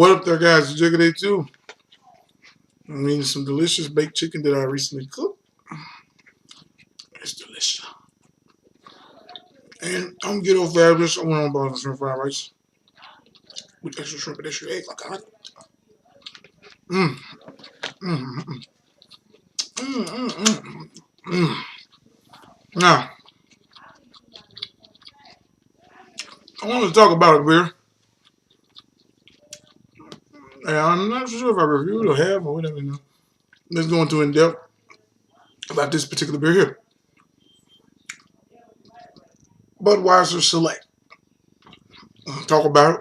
What up there, guys? Jiggity too. I'm eating some delicious baked chicken that I recently cooked. It's delicious. And I'm gonna get off fabulous. I went on about some fried rice with extra shrimp and extra egg. Like I like it. Mmm. Mmm. Mmm. Mmm. Mmm. Mmm. Now, I want to talk about a beer. And I'm not sure if I reviewed or have or whatever. Let's go into in depth about this particular beer here. Budweiser Select. Talk about it.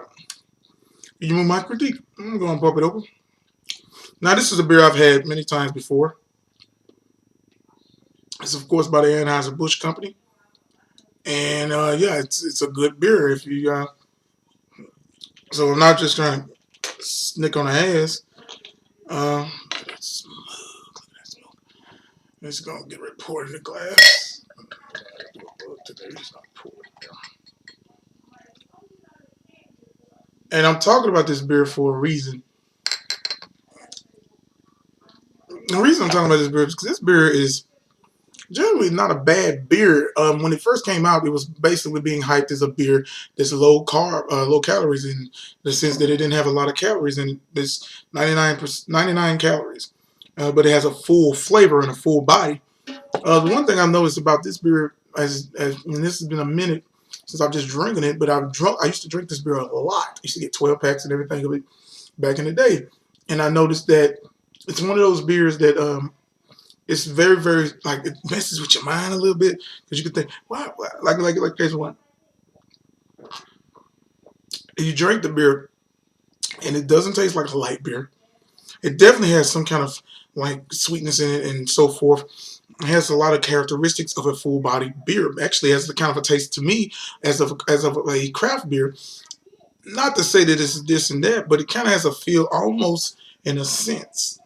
You move my critique. I'm going to pop it open. Now, this is a beer I've had many times before. It's, of course, by the Anheuser-Busch Company. And, yeah, it's a good beer. If you So I'm not just trying to snick on the ass. That's smooth. Look at that smoke. It's going to get poured in the glass. And I'm talking about this beer for a reason. The reason I'm talking about this beer is because this beer is generally not a bad beer. When it first came out, it was basically being hyped as a beer that's low carb, low calories in the sense that it didn't have a lot of calories in this 99 calories, but it has a full flavor and a full body. The one thing I've noticed about this beer, and this has been a minute since I've just drinking it, but I used to drink this beer a lot. I used to get 12 packs and everything of it back in the day, and I noticed that it's one of those beers that it's very, very, like, it messes with your mind a little bit because you can think, wow, like case one, you drink the beer and it doesn't taste like a light beer. It definitely has some kind of like sweetness in it and so forth. It has a lot of characteristics of a full body beer. Actually, has the kind of a taste to me as of a craft beer. Not to say that it's this and that, but it kind of has a feel almost in a sense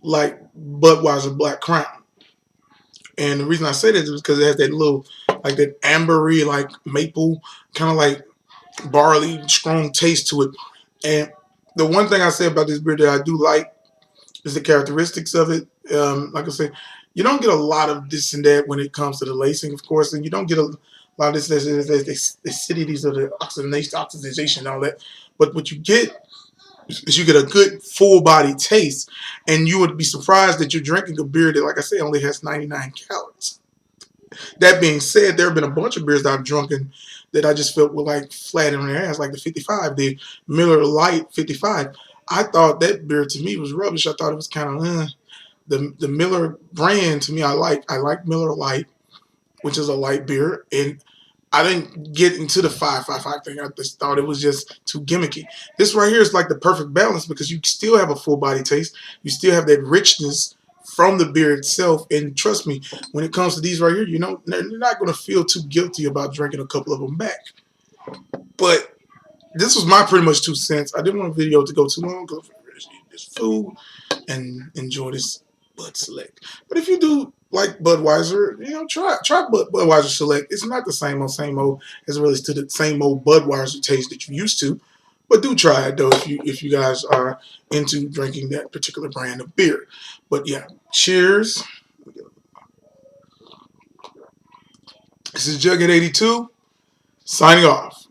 like Budweiser Black Crown. And the reason I say that is because it has that little, like that ambery, like maple, kind of like barley, strong taste to it. And the one thing I say about this beer that I do like is the characteristics of it. Like I say, you don't get a lot of this and that when it comes to the lacing, of course, and you don't get a lot of this acidities of the oxidation, and all that. But what you get is you get a good full body taste, and you would be surprised that you're drinking a beer that, like I say, only has 99 calories. That being said, there have been a bunch of beers that I've drunken that I just felt were like flat in their ass, like the 55, the Miller Lite 55. I thought that beer to me was rubbish. I thought it was kind of the Miller brand to me. I like Miller Lite, which is a light beer, and I didn't get into the 555 thing. I just thought it was just too gimmicky. This right here is like the perfect balance because you still have a full body taste. You still have that richness from the beer itself. And trust me, when it comes to these right here, you know, you're not going to feel too guilty about drinking a couple of them back. But this was my pretty much 2 cents. I didn't want a video to go too long because I'm going to eat this food and enjoy this Bud Select. But if you do like Budweiser, you know, try Budweiser Select. It's not the same old as it relates to the same old Budweiser taste that you used to. But do try it though if you guys are into drinking that particular brand of beer. But yeah, cheers. This is Jughead 82 signing off.